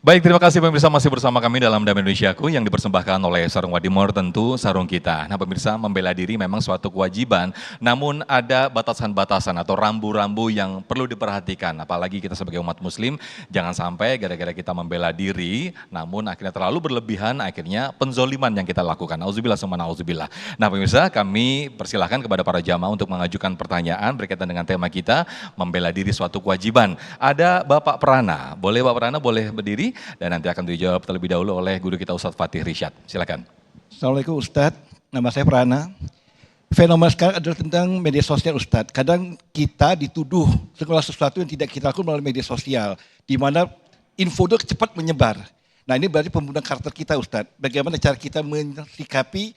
Baik, terima kasih pemirsa masih bersama kami dalam Damai Indonesiaku yang dipersembahkan oleh Sarung Wadimor, tentu sarung kita. Nah pemirsa, membela diri memang suatu kewajiban, namun ada batasan-batasan atau rambu-rambu yang perlu diperhatikan. Apalagi kita sebagai umat muslim, jangan sampai gara-gara kita membela diri, namun akhirnya terlalu berlebihan, akhirnya penzoliman yang kita lakukan. Auzubillah summa na'udzubillah. Nah pemirsa, kami persilahkan kepada para jamaah untuk mengajukan pertanyaan berkaitan dengan tema kita, membela diri suatu kewajiban. Ada Bapak Prana, boleh Bapak Prana boleh berdiri? Dan nanti akan dijawab terlebih dahulu oleh guru kita Ustadz Fatih Rishad. Silakan. Assalamualaikum Ustadz, nama saya Prana. Fenomena sekarang adalah tentang media sosial Ustadz. Kadang kita dituduh segala sesuatu yang tidak kita lakukan melalui media sosial, di mana info itu cepat menyebar. Nah ini berarti pembunuhan karakter kita Ustadz. Bagaimana cara kita mensikapi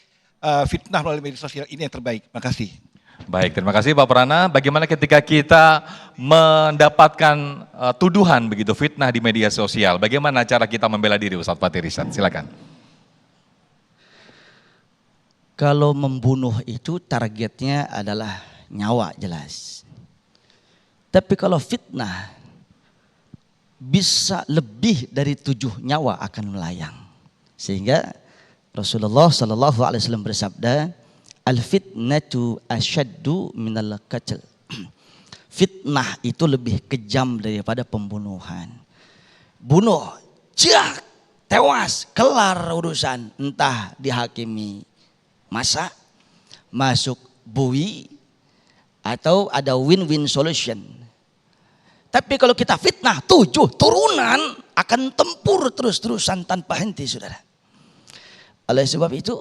fitnah melalui media sosial ini yang terbaik. Makasih. Baik, terima kasih Pak Prana. Bagaimana ketika kita mendapatkan tuduhan begitu fitnah di media sosial, bagaimana cara kita membela diri Ustadz Fatih Rishad? Silakan. Kalau membunuh itu targetnya adalah nyawa jelas. Tapi kalau fitnah bisa lebih dari 7 nyawa akan melayang. Sehingga Rasulullah SAW bersabda, al-fitnatu asyaddu minal qatl. Fitnah itu lebih kejam daripada pembunuhan. Bunuh, jak, tewas, kelar urusan. Entah dihakimi masa, masuk bui, atau ada win-win solution. Tapi kalau kita fitnah 7 turunan akan tempur terus-terusan tanpa henti saudara. Oleh sebab itu,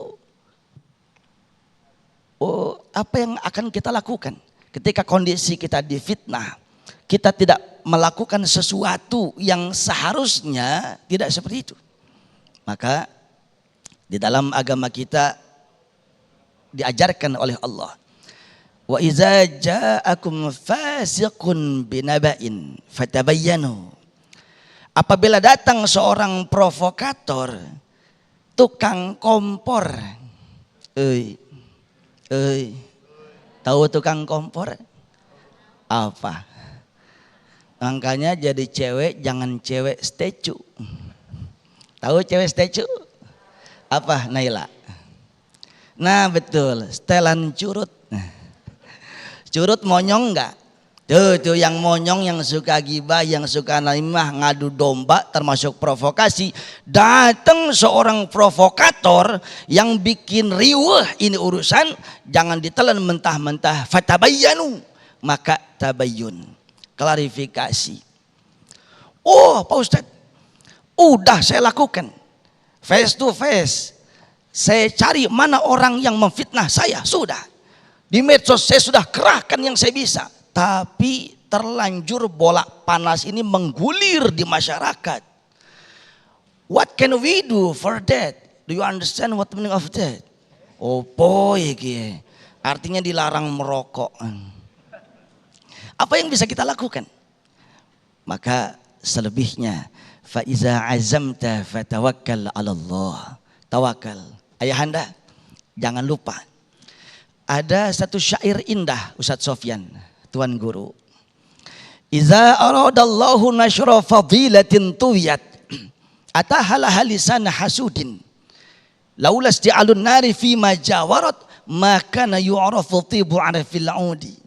apa yang akan kita lakukan ketika kondisi kita difitnah, kita tidak melakukan sesuatu yang seharusnya tidak seperti itu. Maka di dalam agama kita diajarkan oleh Allah, wa iza ja'akum fasiqun binaba'in fatabayyanu. Apabila datang seorang provokator, tukang kompor, tahu tukang kompor? Apa? Makanya jadi cewek jangan cewek statue. Tahu cewek statue? Apa Naila? Nah betul, setelan curut. Curut monyong enggak? Tuh yang monyong, yang suka gibah, yang suka namimah, ngadu domba, termasuk provokasi. Datang seorang provokator yang bikin riuh ini urusan, jangan ditelan mentah-mentah. Fatabayyanu, maka tabayyun, klarifikasi. Oh Pak Ustadz, udah saya lakukan face to face. Saya cari mana orang yang memfitnah saya, sudah. Di medsos saya sudah kerahkan yang saya bisa. Tapi terlanjur bola panas ini menggulir di masyarakat. What can we do for that? Do you understand what the meaning of that? Oh boy, artinya dilarang merokok. Apa yang bisa kita lakukan? Maka selebihnya, fa iza azamta fatawakkal 'ala Allah. Tawakal. Ayahanda, jangan lupa. Ada satu syair indah Ustadz Sofyan, Tuan Guru. Iza aradallahu nashra fadilatin tuwiyat atahala halisan hasudin laulas di'alun nari fima jawarat maka na yu'rafu tibu arafil audi.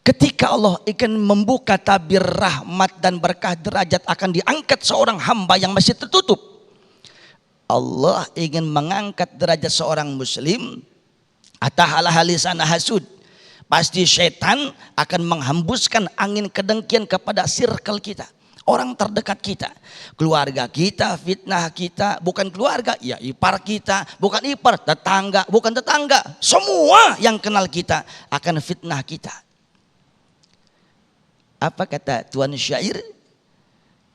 Ketika Allah ingin membuka tabir rahmat dan berkah derajat akan diangkat seorang hamba yang masih tertutup. Allah ingin mengangkat derajat seorang muslim, atahala halisan hasud. Pasti setan akan menghembuskan angin kedengkian kepada circle kita, orang terdekat kita, keluarga kita, fitnah kita, bukan keluarga, ya ipar kita, bukan ipar, tetangga, bukan tetangga, semua yang kenal kita akan fitnah kita. Apa kata Tuan Syair?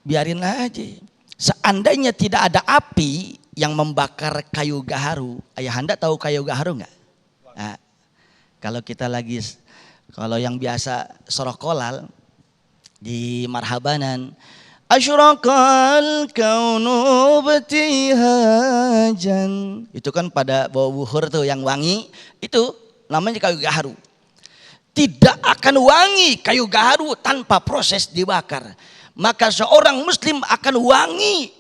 Biarin aja. Seandainya tidak ada api yang membakar kayu gaharu, ayahanda tahu kayu gaharu enggak? Nah, kalau yang biasa sorokolal di marhabanan, asyraqal kaunu batihajan, itu kan pada bawa buhur tuh yang wangi, itu namanya kayu gaharu. Tidak akan wangi kayu gaharu tanpa proses dibakar. Maka seorang muslim akan wangi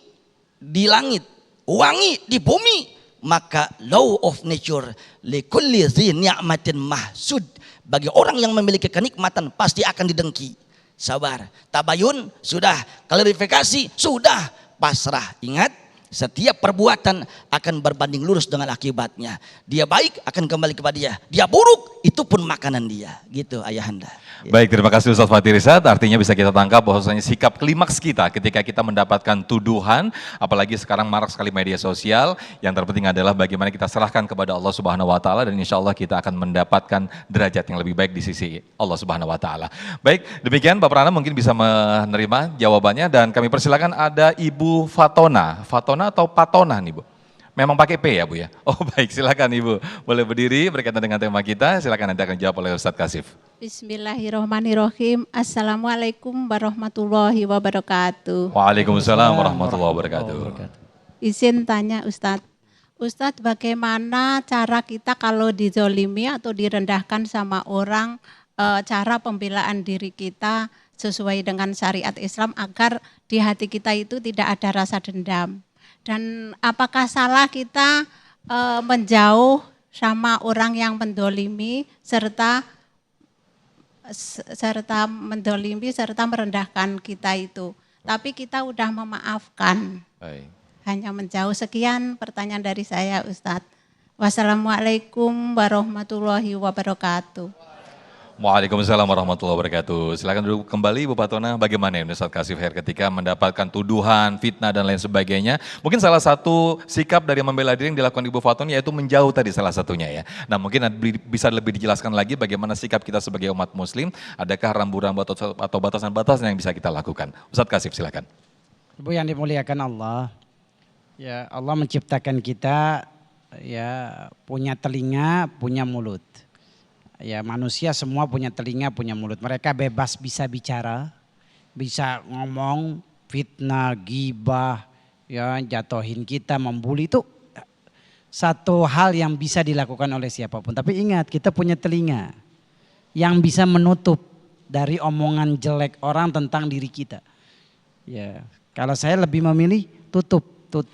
di langit, wangi di bumi, maka law of nature likulli dzi ni'matin mahsud. Bagi orang yang memiliki kenikmatan pasti akan didengki. Sabar, tabayun sudah, klarifikasi sudah, pasrah. Ingat, setiap perbuatan akan berbanding lurus dengan akibatnya. Dia baik akan kembali kepada dia. Dia buruk itu pun makanan dia. Gitu ayahanda. Baik, terima kasih Ustaz Fatih Rizad. Artinya bisa kita tangkap bahwasanya sikap klimaks kita ketika kita mendapatkan tuduhan, apalagi sekarang marak sekali media sosial, yang terpenting adalah bagaimana kita serahkan kepada Allah Subhanahu wa taala dan insya Allah kita akan mendapatkan derajat yang lebih baik di sisi Allah Subhanahu wa taala. Baik, demikian Pak Prana mungkin bisa menerima jawabannya dan kami persilakan ada Ibu Fatona. Fatona atau Patona nih Bu? Memang pakai P ya Bu ya? Oh baik, silakan Ibu. Boleh berdiri berkaitan dengan tema kita, silakan nanti akan dijawab oleh Ustadz Kasif. Bismillahirrahmanirrahim. Assalamualaikum warahmatullahi wabarakatuh. Waalaikumsalam warahmatullahi wabarakatuh. Izin tanya Ustadz. Ustadz, bagaimana cara kita kalau dizolimi atau direndahkan sama orang, cara pembelaan diri kita sesuai dengan syariat Islam agar di hati kita itu tidak ada rasa dendam? Dan apakah salah kita menjauh sama orang yang mendolimi serta merendahkan kita itu. Tapi kita udah memaafkan. Baik. Hanya menjauh. Sekian pertanyaan dari saya Ustadz. Wassalamualaikum warahmatullahi wabarakatuh. Waalaikumsalam warahmatullahi wabarakatuh. Silakan duduk kembali Bu Patona. Bagaimana ya Ustadz Kasif Her ketika mendapatkan tuduhan, fitnah dan lain sebagainya. Mungkin salah satu sikap dari membela diri yang dilakukan Ibu Fatona yaitu menjauh tadi salah satunya ya. Nah mungkin bisa lebih dijelaskan lagi bagaimana sikap kita sebagai umat muslim. Adakah rambu-rambu atau batasan-batasan yang bisa kita lakukan? Ustadz Kasif silakan. Ibu yang dimuliakan Allah. Ya Allah menciptakan kita ya punya telinga, punya mulut. Ya manusia semua punya telinga, punya mulut. Mereka bebas bisa bicara, bisa ngomong, fitnah, gibah, ya jatuhin kita, membuli itu satu hal yang bisa dilakukan oleh siapapun. Tapi ingat kita punya telinga yang bisa menutup dari omongan jelek orang tentang diri kita. Ya kalau saya lebih memilih tutup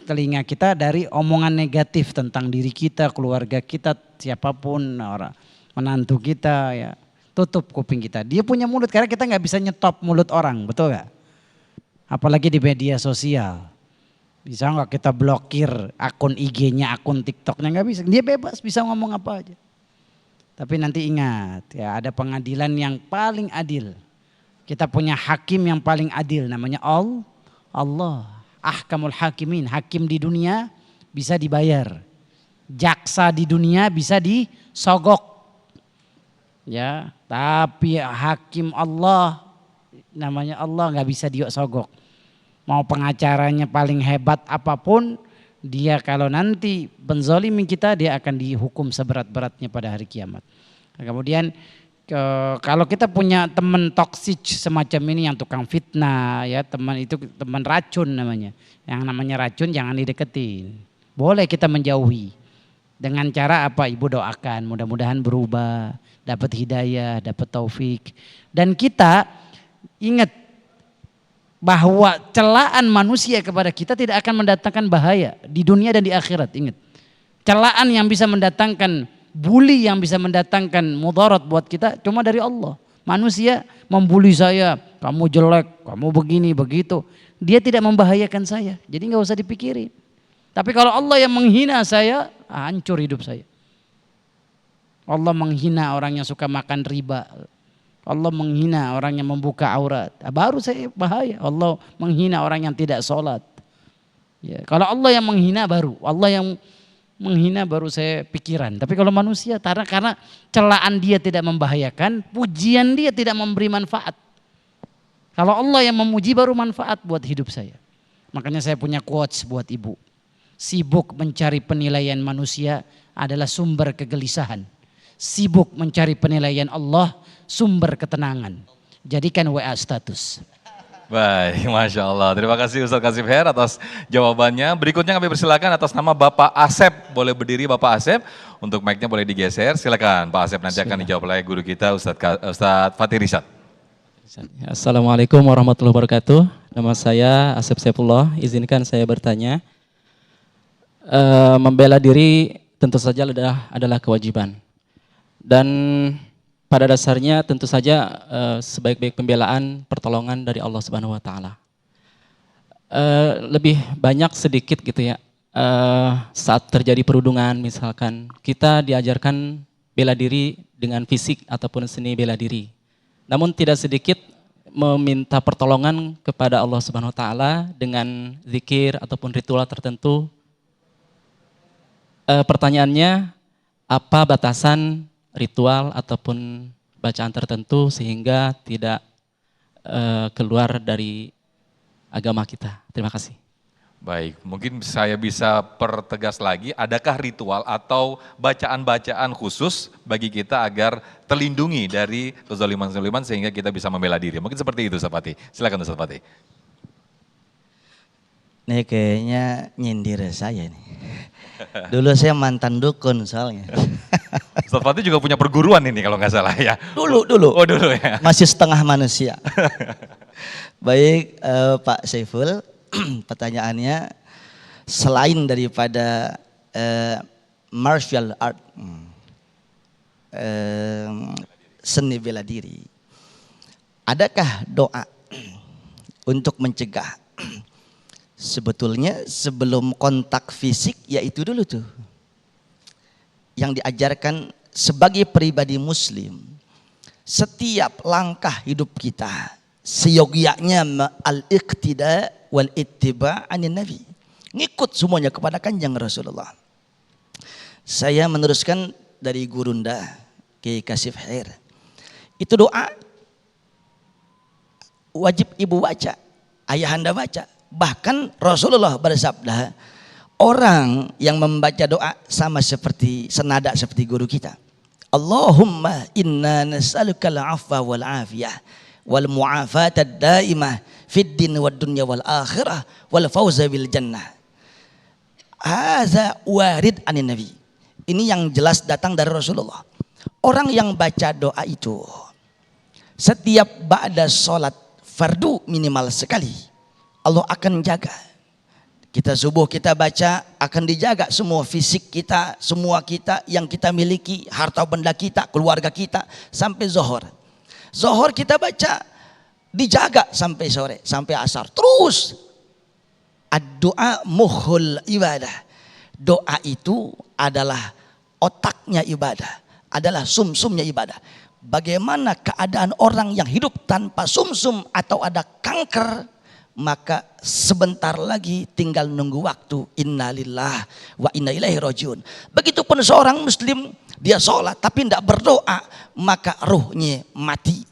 telinga kita dari omongan negatif tentang diri kita, keluarga kita, siapapun orang. Menantu kita ya tutup kuping kita. Dia punya mulut karena kita nggak bisa nyetop mulut orang, betul nggak? Apalagi di media sosial. Bisa nggak kita blokir akun IG-nya, akun TikTok-nya, nggak bisa. Dia bebas bisa ngomong apa aja. Tapi nanti ingat ya ada pengadilan yang paling adil. Kita punya hakim yang paling adil namanya Allah. Ahkamul hakimin, hakim di dunia bisa dibayar. Jaksa di dunia bisa disogok. Ya, tapi hakim Allah namanya Allah nggak bisa disogok. Mau pengacaranya paling hebat apapun, dia kalau nanti menzalimi kita dia akan dihukum seberat-beratnya pada hari kiamat. Nah, kemudian kalau kita punya teman toksik semacam ini yang tukang fitnah, ya teman itu teman racun namanya. Yang namanya racun jangan dideketin. Boleh kita menjauhi. Dengan cara apa? Ibu doakan mudah-mudahan berubah, dapat hidayah, dapat taufik. Dan kita ingat bahwa celaan manusia kepada kita tidak akan mendatangkan bahaya di dunia dan di akhirat. Ingat, celaan yang bisa mendatangkan bully, yang bisa mendatangkan mudarat buat kita cuma dari Allah. Manusia membuli saya, kamu jelek, kamu begini, begitu. Dia tidak membahayakan saya, jadi nggak usah dipikirin. Tapi kalau Allah yang menghina saya, hancur hidup saya. Allah menghina orang yang suka makan riba. Allah menghina orang yang membuka aurat. Baru saya bahaya. Allah menghina orang yang tidak sholat. Ya, kalau Allah yang menghina baru. Allah yang menghina baru saya pikiran. Tapi kalau manusia karena celaan dia tidak membahayakan, pujian dia tidak memberi manfaat. Kalau Allah yang memuji baru manfaat buat hidup saya. Makanya saya punya quotes buat ibu. Sibuk mencari penilaian manusia adalah sumber kegelisahan. Sibuk mencari penilaian Allah sumber ketenangan. Jadikan WA status. Baik, Masya Allah. Terima kasih Ustadz Kasif Her atas jawabannya. Berikutnya kami persilakan atas nama Bapak Asep. Boleh berdiri Bapak Asep. Untuk mic-nya boleh digeser. Silakan Pak Asep, nanti akan dijawab oleh guru kita Ustadz Fatih Rizad. Assalamualaikum warahmatullahi wabarakatuh. Nama saya Asep Saifullah. Izinkan saya bertanya. Membela diri tentu saja adalah kewajiban. Dan pada dasarnya tentu saja sebaik-baik pembelaan pertolongan dari Allah Subhanahu wa taala. Lebih banyak sedikit gitu ya. Saat terjadi perundungan misalkan, kita diajarkan bela diri dengan fisik ataupun seni bela diri. Namun tidak sedikit meminta pertolongan kepada Allah Subhanahu wa taala dengan zikir ataupun ritual tertentu. Pertanyaannya, apa batasan ritual ataupun bacaan tertentu sehingga tidak keluar dari agama kita? Terima kasih. Baik, mungkin saya bisa pertegas lagi, adakah ritual atau bacaan-bacaan khusus bagi kita agar terlindungi dari kezaliman-kezaliman sehingga kita bisa membela diri? Mungkin seperti itu, Ustaz Fatih. Silakan Ustaz Fatih. Nih kayaknya nyindir saya nih. Dulu saya mantan dukun soalnya. Ustaz Fatih juga punya perguruan ini kalau nggak salah ya. Dulu. Oh dulu ya. Masih setengah manusia. Baik Pak Saiful, pertanyaannya selain daripada martial art, seni bela diri, adakah doa untuk mencegah? Sebetulnya sebelum kontak fisik, yaitu dulu tuh yang diajarkan sebagai pribadi muslim. Setiap langkah hidup kita seyogianya al-iqtida wal ittiba' anin nabi. Ngikut semuanya kepada Kanjeng Rasulullah. Saya meneruskan dari gurunda Kiai Kasif Khair. Itu doa wajib ibu baca, ayahanda baca. Bahkan Rasulullah bersabda, orang yang membaca doa sama seperti senada seperti guru kita. Allahumma inna nas'aluka al-'afwa wal 'afiyah wal mu'afata ad-daimah fid din wad dunya wal akhirah wal fawza bil jannah. Hadza warid anin nabi. Ini yang jelas datang dari Rasulullah. Orang yang baca doa itu setiap ba'da salat fardu minimal sekali, Allah akan jaga. Kita subuh kita baca akan dijaga semua fisik kita, semua kita yang kita miliki, harta benda kita, keluarga kita sampai zuhur. Zuhur kita baca dijaga sampai sore, sampai asar. Terus ad-doa mukhul ibadah. Doa itu adalah otaknya ibadah, adalah sumsumnya ibadah. Bagaimana keadaan orang yang hidup tanpa sumsum atau ada kanker, maka sebentar lagi tinggal nunggu waktu. Innalillah wa inna ilaihi rajiun. Begitupun seorang muslim, dia sholat tapi tidak berdoa, maka ruhnya mati.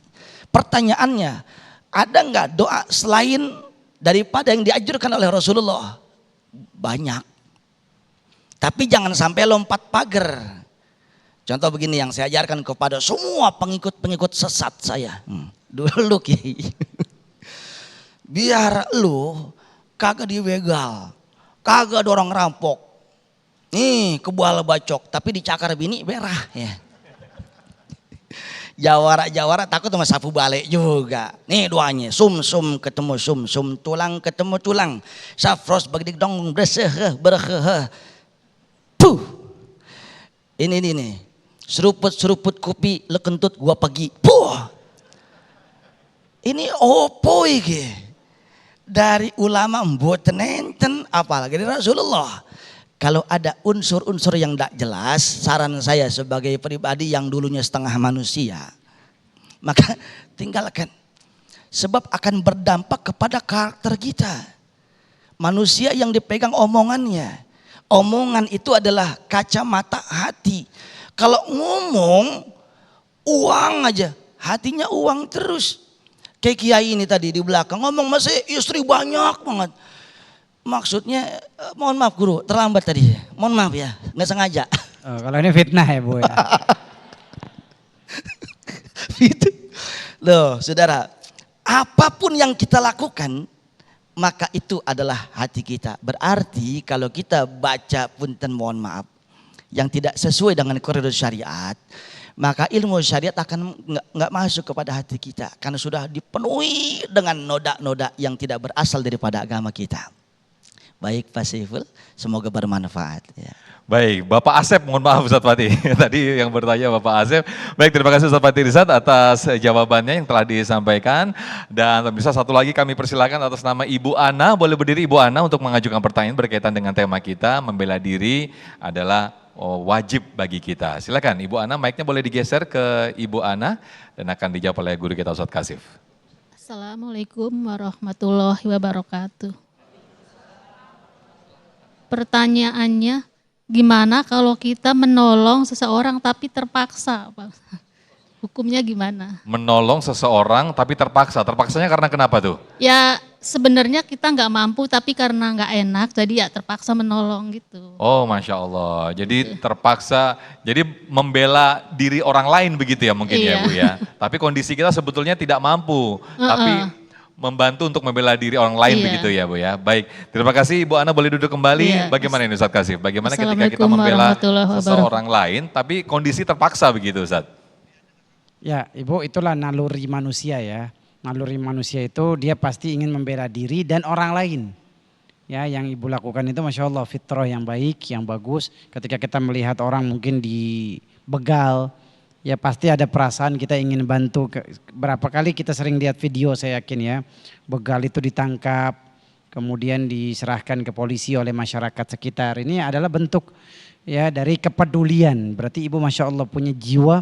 Pertanyaannya, ada nggak doa selain daripada yang dianjurkan oleh Rasulullah? Banyak. Tapi jangan sampai lompat pagar. Contoh begini yang saya ajarkan kepada semua pengikut-pengikut sesat saya. Dulu Kiai. Biar lu kagak dibegal, kagak dorong rampok. Nih kebual bacok, tapi dicakar bini berah ya. Jawara takut sama sapu balik juga. Nih doanya, sum-sum ketemu sum-sum, tulang ketemu tulang. Safros bagdik dong berseh berheh. Puh. Ini nih. Seruput kopi lekentut gua pagi. Puh. Ini opo iki? Dari ulama mboten enten, apalagi dari Rasulullah. Kalau ada unsur-unsur yang tidak jelas, saran saya sebagai pribadi yang dulunya setengah manusia, maka tinggalkan. Sebab akan berdampak kepada karakter kita. Manusia yang dipegang omongannya. Omongan itu adalah kacamata hati. Kalau ngomong uang aja, hatinya uang terus. Kayak Kiai ini tadi di belakang ngomong masih istri banyak banget. Maksudnya mohon maaf guru, terlambat tadi. Mohon maaf ya, nggak sengaja. Oh, kalau ini fitnah ya Bu ya. Gitu. Loh saudara, apapun yang kita lakukan, maka itu adalah hati kita. Berarti kalau kita baca punten mohon maaf, yang tidak sesuai dengan koridor syariat, maka ilmu syariat akan nggak masuk kepada hati kita karena sudah dipenuhi dengan noda-noda yang tidak berasal daripada agama kita. Baik Pak Saiful, semoga bermanfaat. Ya. Baik, Bapak Asep, mohon maaf Ustadz Fatih. Tadi yang bertanya Bapak Asep. Baik, terima kasih Ustadz Fatih Rizad atas jawabannya yang telah disampaikan. Dan pemirsa satu lagi kami persilakan atas nama Ibu Ana, boleh berdiri Ibu Ana untuk mengajukan pertanyaan berkaitan dengan tema kita, membela diri adalah wajib bagi kita. Silakan Ibu Ana, mic-nya boleh digeser ke Ibu Ana dan akan dijawab oleh guru kita Ustadz Kasif. Assalamualaikum warahmatullahi wabarakatuh. Pertanyaannya, gimana kalau kita menolong seseorang tapi terpaksa, Pak? Hukumnya gimana? Menolong seseorang tapi terpaksa. Terpaksanya karena kenapa tuh? Ya sebenarnya kita nggak mampu tapi karena nggak enak jadi ya terpaksa menolong gitu. Oh Masya Allah, jadi terpaksa, jadi membela diri orang lain begitu ya mungkin ya Bu ya. Tapi kondisi kita sebetulnya tidak mampu, tapi membantu untuk membela diri orang lain begitu ya Bu ya. Baik, terima kasih Ibu Ana, boleh duduk kembali. Bagaimana ini Ustadz Kasif? Bagaimana ketika kita membela seseorang lain tapi kondisi terpaksa begitu Ustadz? Ya Ibu, itulah naluri manusia ya. Naluri manusia itu dia pasti ingin membela diri dan orang lain. Ya, yang Ibu lakukan itu Masya Allah fitrah yang baik, yang bagus. Ketika kita melihat orang mungkin dibegal, ya pasti ada perasaan kita ingin bantu. Berapa kali kita sering lihat video saya yakin ya, begal itu ditangkap, kemudian diserahkan ke polisi oleh masyarakat sekitar. Ini adalah bentuk ya dari kepedulian. Berarti Ibu Masya Allah punya jiwa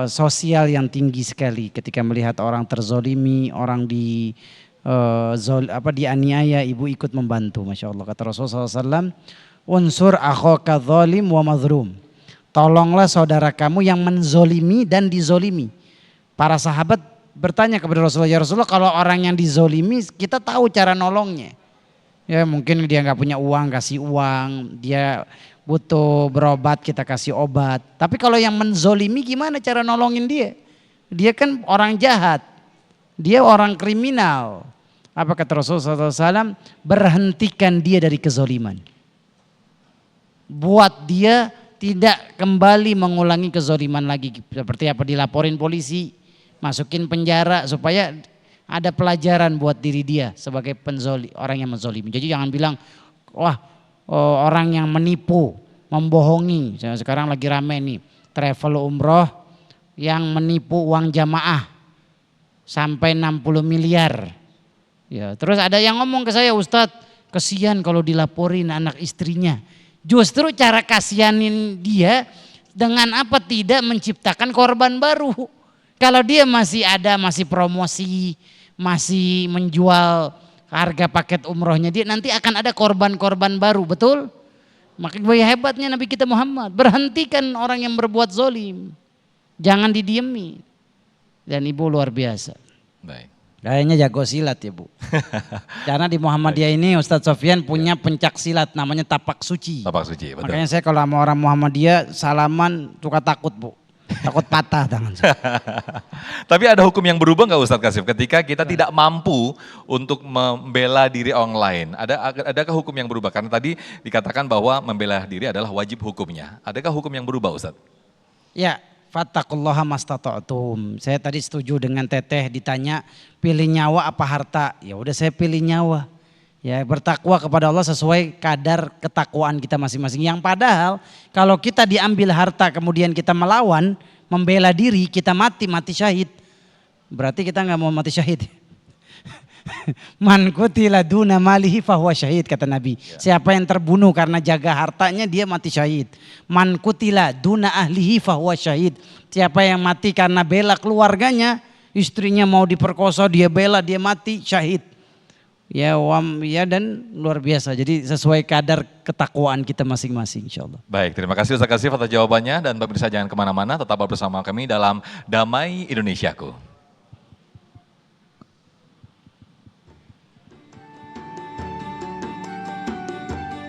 sosial yang tinggi sekali ketika melihat orang terzolimi, orang dianiaya, Ibu ikut membantu. Masya Allah, kata Rasulullah SAW, unsur akhaka zalim wa mazlum. Tolonglah saudara kamu yang menzolimi dan dizolimi. Para sahabat bertanya kepada Rasulullah, ya Rasulullah kalau orang yang dizolimi kita tahu cara nolongnya. Ya mungkin dia nggak punya uang, kasih uang, dia butuh berobat kita kasih obat. Tapi kalau yang menzolimi gimana cara nolongin dia? Dia kan orang jahat, dia orang kriminal. Apa kata Rasulullah SAW? Berhentikan dia dari kezoliman. Buat dia tidak kembali mengulangi kezoliman lagi. Seperti apa, dilaporin polisi, masukin penjara supaya ada pelajaran buat diri dia sebagai orang yang menzolimi. Jadi jangan bilang, wah orang yang menipu, membohongi. Sekarang lagi rame nih, travel umroh yang menipu uang jamaah sampai 60 miliar. Ya, terus ada yang ngomong ke saya, Ustadz, kesian kalau dilaporin anak istrinya. Justru cara kasihanin dia dengan apa, tidak menciptakan korban baru. Kalau dia masih ada, masih promosi, masih menjual harga paket umrohnya, dia nanti akan ada korban-korban baru, betul? Makanya hebatnya Nabi kita Muhammad, berhentikan orang yang berbuat zolim, jangan didiemi. Dan Ibu luar biasa. Baik. Kayaknya jago silat ya Bu. Karena di Muhammadiyah ini Ustadz Sofyan punya pencak silat namanya tapak suci. Tapak suci, betul. Makanya saya kalau sama orang Muhammadiyah salaman suka takut Bu. Takut patah tangan saya. Tapi ada hukum yang berubah nggak Ustadz Kasif ketika kita tidak mampu untuk membela diri orang lain? Adakah hukum yang berubah? Karena tadi dikatakan bahwa membela diri adalah wajib hukumnya. Adakah hukum yang berubah Ustadz? Ya, fattaqullaha mastata'tum. Saya tadi setuju dengan Teteh ditanya pilih nyawa apa harta. Ya udah saya pilih nyawa. Ya, bertakwa kepada Allah sesuai kadar ketakwaan kita masing-masing. Yang padahal kalau kita diambil harta kemudian kita melawan, membela diri, kita mati syahid. Berarti kita nggak mau mati syahid. Man qutila duna malihi fahuwa syahid, kata Nabi. Siapa yang terbunuh karena jaga hartanya dia mati syahid. Man qutila duna ahlihi fahuwa syahid. Siapa yang mati karena bela keluarganya, istrinya mau diperkosa dia bela, dia mati syahid. Ya dan luar biasa. Jadi sesuai kadar ketakwaan kita masing-masing insyaallah. Baik, terima kasih Ustaz Kasif atas jawabannya dan pemirsa jangan kemana-mana, tetap bersama kami dalam Damai Indonesiaku.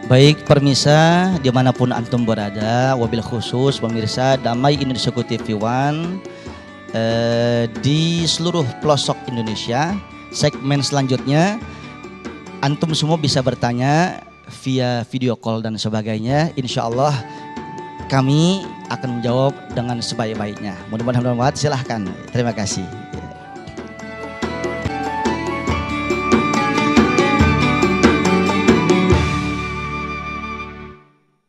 Baik pemirsa dimanapun antum berada, wabil khusus pemirsa Damai Indonesiaku TV One di seluruh pelosok Indonesia. Segmen selanjutnya antum semua bisa bertanya via video call dan sebagainya. Insya Allah kami akan menjawab dengan sebaik-baiknya. Mudah-mudahan bermanfaat. Silahkan. Terima kasih.